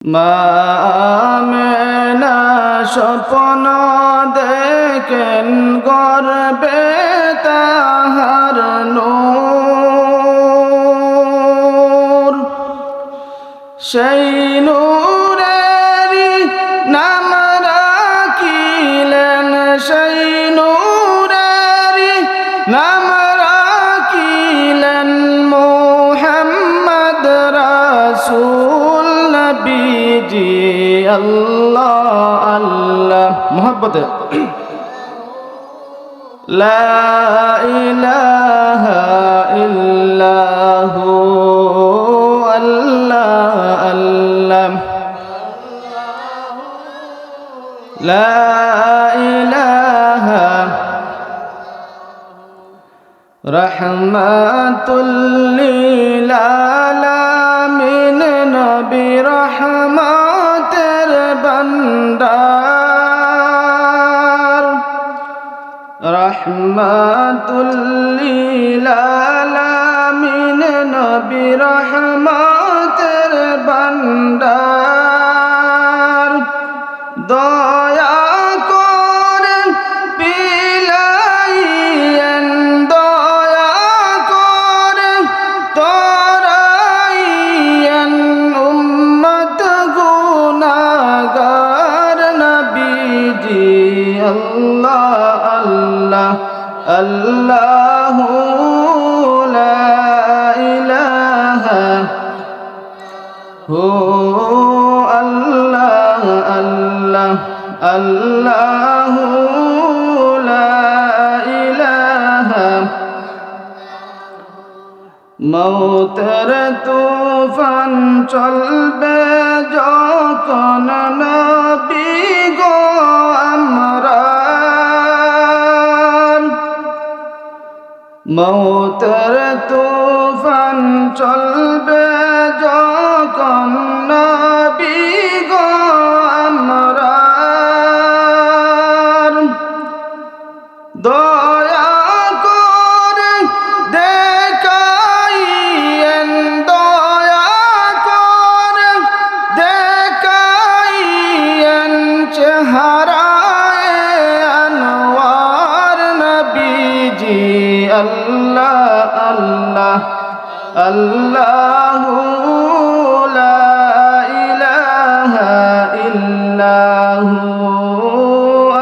মা আমেনা স্বপ্ন দেখেন গর্বে তাহার নূর, সেই নূরেরই নাম রাখিলেন, সেই নূরেরই নাম রাখিলেন মুহাম্মদ রাসূল নবীজি। আল্লাহ আল্লাহ মোহাব্বতে লা ইলাহা ইল্লাহু আল্লাহ আল্লাহ লা ইলাহা রাহমাতুল লিল আলামিন নবী রহমতের ভান্ডার, রহমাতুল লিল আলামিন নবী রহমতের ভান্ডার। দয়া করে বিলাইয়েন, দয়া করে তরাইয়েন উম্মত গুনাহগার নবীজি। আল্লাহ আল্লাহ আল্লাহু লা ইলাহা হু আল্লাহ আল্লাহ আল্লাহু লা ইলাহা। মৌতের তুফান চলবে যখন নবী গো আমরা, মৌতের তুফান চলবে যখন নবী গো আমরা, দয়া করে দেখাইয়েন, দয়া করে দেখাইয়েন চেহারায় আনোয়ার নবীজি। আল্লাহ আল্লাহ আল্লাহু লা ইলাহা ইল্লাহু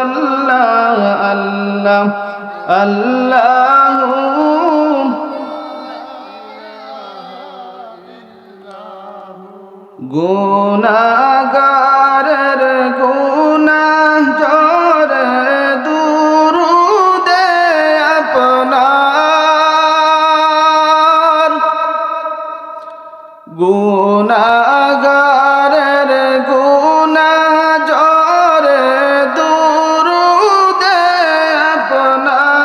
আল্লাহ আল্লাহ আল্লাহু গুনাহগারের গুনাহ ঝরে দুরুদে আপনার, গুনাহগারের গুনাহ ঝরে দুরুদে আপনার।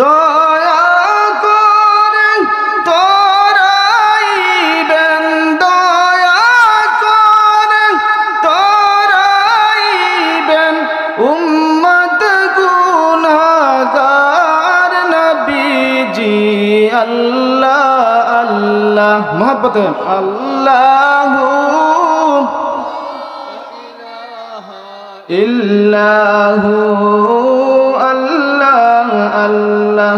দয়া করে তরাইবেন, দয়া করে তরাইবেন উম্মত গুনাহগার নবীজি। আল্লাহ আল্লাহ মোহাব্বতে আল্লাহু ইল্লাহু আল্লাহ আল্লাহ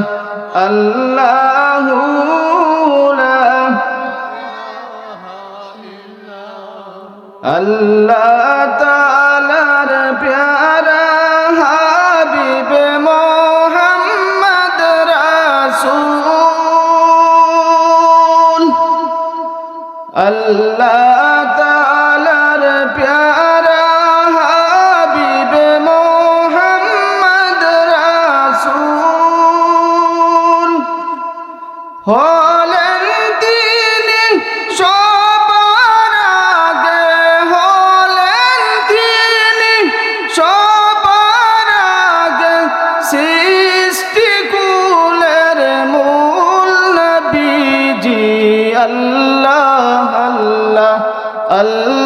আল্লাহু লা আল্লাহ তাআলার প্যারা হাবিবে মুহাম্মদ রাসূল, আল্লাহ তাআলার প্যারা হাবিবে মুহাম্মদ রাসূল হলেন তিনি সবার আগে, হলেন তিনি সবার আগে সৃষ্টি কুলের মূল নবীজি। আল্লাহ আল্লাহ আল্লাহ